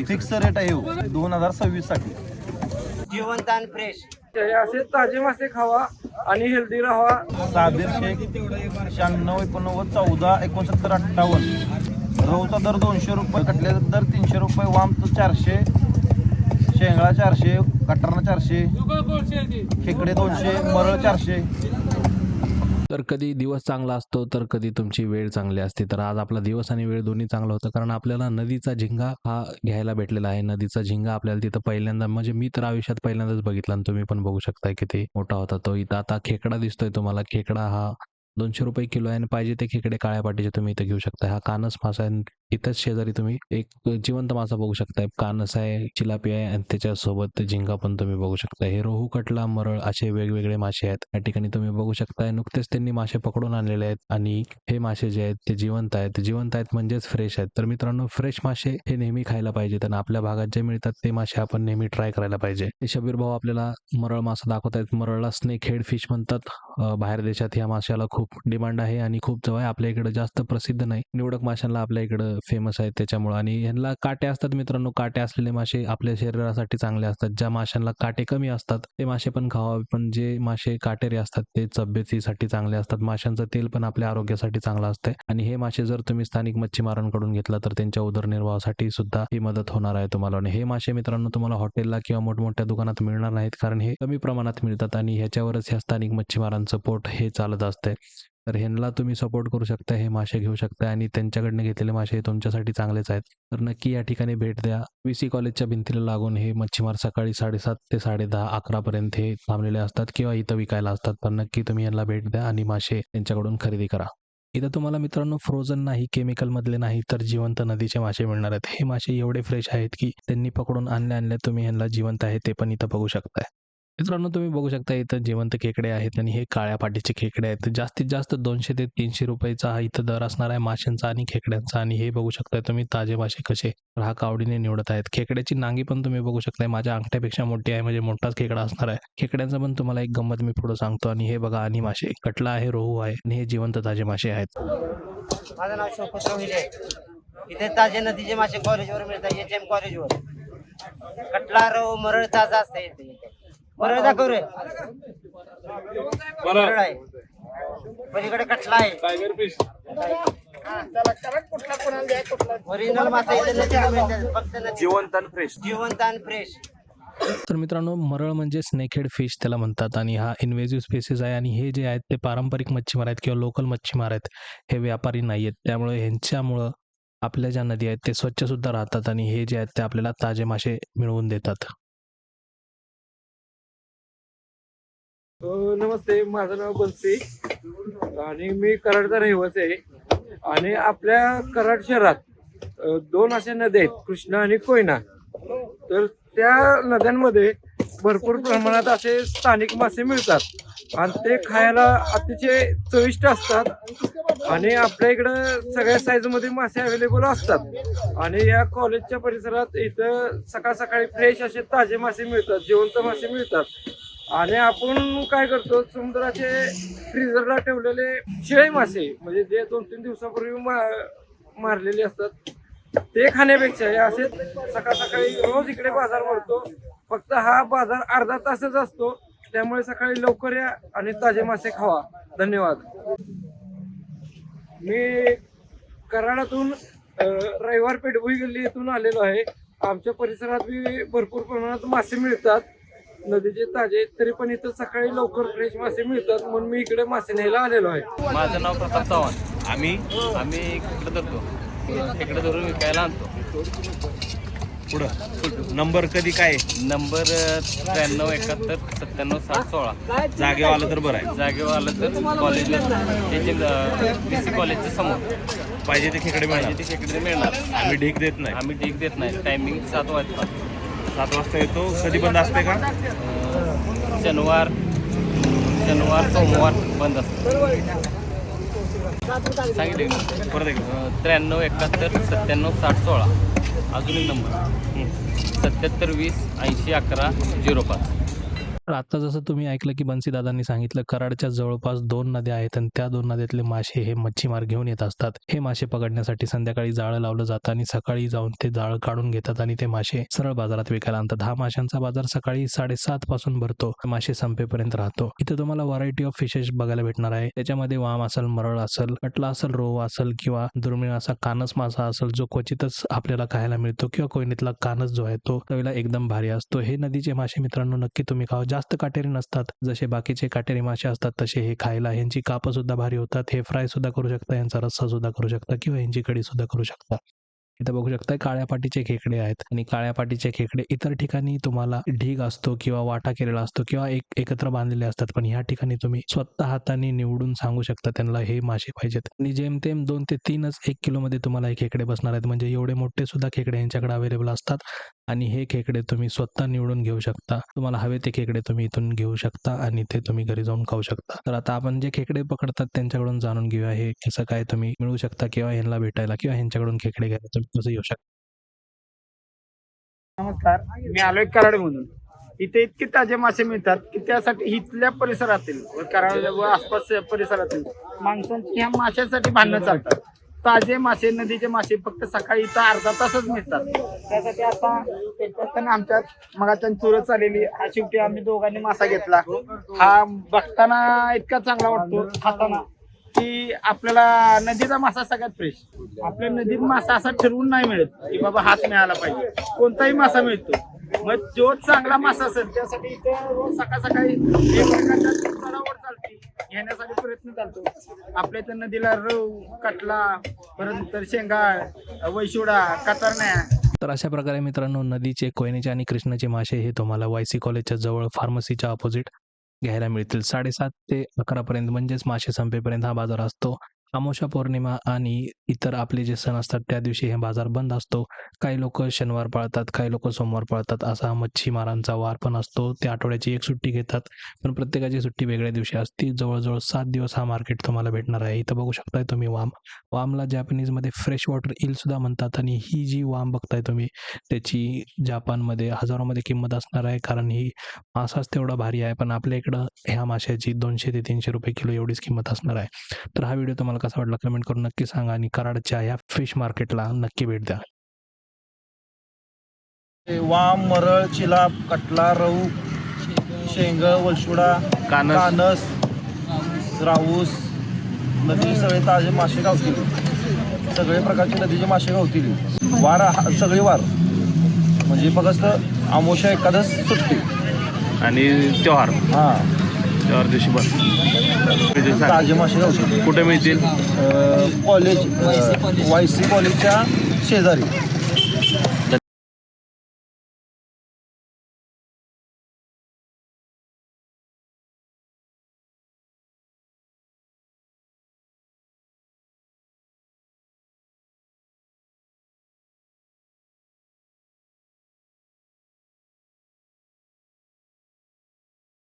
Fix rate आहे 2026 साठी. जिवंत आणि फ्रेश असे ताजे मासे खावा आणि हेल्दी राहा. साबीर शेख 96 89 14 69 58. रवचा दर 200 रुपये, कटल्याचा दर 300 रुपये, वामचं 400, शेंगळा 400, कटरना 400, खेकडे 200, मरळ 400. तर कधी दिवस चांगला असतो तर कधी तुमची वेळ चांगली असते. तर आज आपला दिवस आणि वेळ दोन्ही चांगलं होतं, कारण आपल्याला नदीचा झिंगा हा घ्यायला भेटलेला आहे. नदीचा झिंगा आपल्याला तिथं पहिल्यांदा, म्हणजे मी तर आयुष्यात पहिल्यांदाच बघितला आणि तुम्ही पण बघू शकताय किती मोठा होता तो. इथं आता खेकडा दिसतोय तुम्हाला. खेकडा हा 200 रुपये किलो आहे आणि पाहिजे ते खेकडे काळ्या पाटीचे तुम्ही इथं घेऊ शकता. हा कानस मासा आहे. इथंच शेजारी तुम्ही एक जिवंत मासा बघू शकताय. कानस आहे, चिलापी आहे आणि त्याच्यासोबत झिंगा पण तुम्ही बघू शकता. हे रोहू, कटला, मरळ असे वेगवेगळे मासे आहेत या ठिकाणी तुम्ही बघू शकताय. नुकतेच त्यांनी मासे पकडून आणलेले आहेत आणि हे मासे जे आहेत ते जिवंत आहेत. ते जिवंत आहेत म्हणजेच फ्रेश आहेत. तर मित्रांनो, फ्रेश मासे हे नेहमी खायला पाहिजेत आणि आपल्या भागात जे मिळतात ते मासे आपण नेहमी ट्राय करायला पाहिजे. हे शबीर भाऊ आपल्याला मरळ मासा दाखवत आहेत. मरळला स्नेक हेड फिश म्हणतात. बाहेर देशात या माशाला खूप डिमांड आहे आणि खूप जवळ. आपल्या इकडे जास्त प्रसिद्ध नाही, निवडक माशांना आपल्या इकडे फेमस आहेत त्याच्यामुळे. आणि ह्यांना काटे असतात मित्रांनो. काटे असलेले मासे आपल्या शरीरासाठी चांगले असतात. ज्या माशांना काटे कमी असतात ते मासे पण खावावे, पण जे मासे काटेरी असतात ते तब्येतीसाठी चांगले असतात. माशांचं तेल पण आपल्या आरोग्यासाठी चांगलं असते आणि हे मासे जर तुम्ही स्थानिक मच्छीमारांकडून घेतला तर त्यांच्या उदरनिर्वाहासाठी सुद्धा ही मदत होणार आहे तुम्हाला. आणि हे मासे मित्रांनो तुम्हाला हॉटेलला किंवा मोठमोठ्या दुकानात मिळणार नाहीत, कारण हे कमी प्रमाणात मिळतात आणि ह्याच्यावरच ह्या स्थानिक मच्छीमारांचं पोट हे चालत असते. तर ह्यांना तुम्ही सपोर्ट करू शकता, हे मासे घेऊ शकता आणि त्यांच्याकडनं घेतलेले मासे हे तुमच्यासाठी चांगलेच आहेत. तर नक्की या ठिकाणी भेट द्या. VC कॉलेजच्या भिंतीला लागून हे मच्छीमार सकाळी 7:30 ते 10:30 11 पर्यंत हे थांबलेले असतात किंवा इथं विकायला असतात. तर नक्की तुम्ही यांना भेट द्या आणि मासे त्यांच्याकडून खरेदी करा. इथं तुम्हाला मित्रांनो फ्रोझन नाही, केमिकल मधले नाही, तर जिवंत नदीचे मासे मिळणार आहेत. हे मासे एवढे फ्रेश आहेत की त्यांनी पकडून आणले तुम्ही यांना जिवंत आहे ते पण इथं बघू शकताय. मित्रांनो, तुम्ही बघू शकता इथं जिवंत खेकडे आहेत आणि हे काळ्या पाटीचे खेकडे आहेत. जास्तीत जास्त 200 ते 300 रुपयाचा हा इथं दर असणार आहे माशांचा आणि खेकड्यांचा. आणि हे बघू शकताय तुम्ही ताजे मासे कसे ग्राहक आवडीने निवडत आहेत. खेकड्याची नांगी पण तुम्ही बघू शकताय, माझ्या अंगठ्यापेक्षा मोठी आहे, म्हणजे मोठाच खेकडा असणार आहे. खेकड्यांचा पण तुम्हाला एक गंमत मी पुढे सांगतो. आणि हे बघा, आणि मासे कटला आहे, रोहू आहे आणि हे जिवंत ताजे मासे आहेत. माझं नाव शोकत रोहिले. इथे ताजे नदीचे मासे कॉलेजवर मिळतात. HM कॉलेजवर कटला, रोहू, मरळ ताजा असते. इथे मरळ दाखव रे. मरळ आहे, पलीकडे कटला आहे. ओरिजिनल मासा इथे नदीला मिळतात. फक्त जिवंत आणि फ्रेश. जिवंत आणि फ्रेश. तर मित्रांनो, मरळ म्हणजे स्नेकहेड फिश त्याला म्हणतात आणि हा इन्व्हेजिव्ह स्पेसिस आहे. आणि हे जे आहेत ते पारंपरिक मच्छीमार आहेत किंवा लोकल मच्छीमार आहेत, हे व्यापारी नाही आहेत. त्यामुळे ह्यांच्यामुळं आपल्या ज्या नदी आहेत ते स्वच्छ सुद्धा राहतात आणि हे जे आहेत ते आपल्याला ताजे मासे मिळवून देतात. नमस्ते, माझं नाव बन्सी आणि मी कराडचा रहिवासी आहे. आणि आपल्या कराड शहरात 2 अशा नद्या आहेत, कृष्णा आणि कोयना. तर त्या नद्यांमध्ये भरपूर प्रमाणात असे स्थानिक मासे मिळतात आणि ते खायला अतिशय चविष्ट असतात. आणि आपल्या इकडं सगळ्या साईजमध्ये मासे अवेलेबल असतात. आणि या कॉलेजच्या परिसरात इथं सकाळ सकाळी फ्रेश असे ताजे मासे मिळतात, जिवंत मासे मिळतात. आणि आपण काय करतो, समुद्राचे फ्रीजरला ठेवलेले शेळे मासे, म्हणजे जे 2-3 दिवसापूर्वी मारलेले असतात, ते खाण्यापेक्षा हे असे सकाळ सकाळी रोज इकडे बाजार भरतो. फक्त हा बाजार अर्धा तासच असतो, त्यामुळे सकाळी लवकर या आणि ताजे मासे खावा. धन्यवाद. मी कराडातून रविवार पेठ भुई गल्ली येथून आलेलो आहे. आमच्या परिसरात बी भरपूर प्रमाणात मासे मिळतात, नदीचे ताजे. तरी पण इथं सकाळी लवकर फ्रेश मासे मिळतात, म्हणून मी इकडे मासे न्यायला आलेलो आहे. माझं नाव प्रताप चव्हाण. आम्ही इकडे धरतो, इकडे धरून विकायला आणतो. पुढं नंबर कधी काय? नंबर 93 71 97 60 16. जागेवर आलं तर बरं आहे. जागेवर आलं तर कॉलेजला VC कॉलेजच्या समोर पाहिजे ते खेकडे मिळणार. ते खेकडे मिळणार. आम्ही ढीक देत नाही. आम्ही ठीक देत नाही. टायमिंग 7 वाजता. 7 वाजता येतो. कधी बंद असते का? शनिवार सोमवार बंद असतं. सांगितले परत एकदा. 93 71 97 60 16. अजून एक नंबर 77 20 80 11 05. तर आता जसं तुम्ही ऐकलं की बन्सीदादांनी सांगितलं कराडच्या जवळपास 2 नद्या आहेत आणि त्या 2 नद्यातले मासे हे मच्छीमार घेऊन येत असतात. हे मासे पकडण्यासाठी संध्याकाळी जाळं लावलं जातं आणि सकाळी जाऊन ते जाळं काढून घेतात आणि ते मासे सरळ बाजारात विकायला आणतात. हा माशांचा बाजार सकाळी 7:30 पासून भरतो, मासे संपेपर्यंत राहतो. इथे तुम्हाला व्हरायटी ऑफ फिशेस बघायला भेटणार आहे. त्याच्यामध्ये वाम असेल, मरळ असेल, कटला असेल, रोह असेल किंवा दुर्मिळ असा कानस मासा असेल जो क्वचितच आपल्याला खायला मिळतो किंवा कोयनेतला कानस जो आहे तो चवीला एकदम भारी असतो. हे नदीचे मासे मित्रांनो नक्की तुम्ही खावा. जास्त काटेरी नसतात, जसे बाकीचे काटेरी मासे असतात तसे हे खायला. यांची कापं सुद्धा भारी होतात. हे फ्राय सुद्धा करू शकता, यांचा रस्सा सुद्धा करू शकता किंवा यांची कढी सुद्धा करू शकता. इथं बघू शकता काळ्या पाटीचे खेकडे आहेत आणि काळ्या पाटीचे खेकडे इतर ठिकाणी तुम्हाला ढीग असतो किंवा वाटा केलेला असतो किंवा एकत्र बांधलेले असतात, पण ह्या ठिकाणी तुम्ही स्वतः हाताने निवडून सांगू शकता त्यांना हे मासे पाहिजेत. आणि जेमतेम 2 ते 3च 1 किलोमध्ये तुम्हाला हे खेकडे बसणार आहेत. म्हणजे एवढे मोठे सुद्धा खेकडे यांच्याकडे अवेलेबल असतात आणि हे खेकडे तुम्ही स्वतः निवडून घेऊ शकता. तुम्हाला हवे ते खेकडे तुम्ही इथून घेऊ शकता आणि ते तुम्ही घरी जाऊन खाऊ शकता. तर आता आपण जे खेकडे पकडतात त्यांच्याकडून जाणून घेऊया हे कसं काय तुम्ही मिळू शकता किंवा यांना भेटायला किंवा यांच्याकडून खेकडे घ्यायला तुम्ही कसं येऊ शकता. नमस्कार, मी आलोय कराडमधून. इथे इतके ताजे मासे मिळतात की त्यासाठी इथल्या परिसरातील व कराड व आसपास परिसरातील माणसांची ह्या माशांसाठी भांडणं चालतात. ताजे मासे, नदीचे मासे फक्त सकाळी इथं अर्धा तासच मिळतात. त्यासाठी आता त्याच्यात आमच्यात मगाच्या चुरच आलेली. हा शेवटी आम्ही दोघांनी मासा घेतला. हा बघताना इतका चांगला वाटतो, खाताना की आपल्याला नदीचा मासा सगळ्यात फ्रेश. आपल्या नदीत मासा असा ठरवून नाही मिळत की बाबा हाच मिळाला पाहिजे. कोणताही मासा मिळतो. मग जो चांगला मासा असेल त्यासाठी इथं रोज सकाळी एकमेकांच्या चढावर चालते घेण्यासाठी प्रयत्न चालतो. आपल्या इथं नदीला रव, कटला, परत शेंगाळ, वैशिवडा, कातरण्या. तर अशा प्रकारे मित्रांनो नदीचे, कोयनेचे आणि कृष्णाचे मासे हे तुम्हाला YC कॉलेजच्या जवळ फार्मसीच्या ऑपोजिट घ्यायला मिळतील. 7:30 ते 11 पर्यंत म्हणजेच मासे संपेपर्यंत हा बाजार असतो. अमावस्या, पौर्णिमा आणि इतर आपले जे सण असतात त्या दिवशी हे बाजार बंद असतो. काही लोक शनिवार पाळतात, काही लोक सोमवार पाळतात. असा मच्छीमारांचा वार पण असतो. ते आठवड्याची एक सुट्टी घेतात, पण प्रत्येकाची सुट्टी वेगळ्या दिवशी असते. जवळजवळ 7 दिवस हा मार्केट तुम्हाला भेटणार आहे. इथं बघू शकताय तुम्ही वामला जॅपनीजमध्ये फ्रेश वॉटर ईल सुद्धा म्हणतात आणि ही जी वाम बघताय तुम्ही त्याची जपानमध्ये हजारोमध्ये किंमत असणार आहे, कारण ही मासाच तेवढा भारी आहे. पण आपल्या इकडं ह्या माशाची 200 ते 300 रुपये किलो एवढीच किंमत असणार आहे. तर हा व्हिडिओ तुम्हाला कसा वाटला कमेंट करून नक्की सांगा आणि कराडच्या या फिश मार्केटला नक्की भेट द्या. वाम, मरळ, चिलाप, कटला, रहू, शेंगळ, वलसुडा, कानस, राऊस, नदी सगळे ताजे मासे गावतील. सगळे प्रकारचे नदीचे मासे गावतील. सगळे वार म्हणजे फक्त अमावस्या, एकादश सुट्टी आणि त्योहार दिवशी बस ताजे मासे गावतील. कुठे मिळतील? कॉलेज YC कॉलेजच्या शेजारी.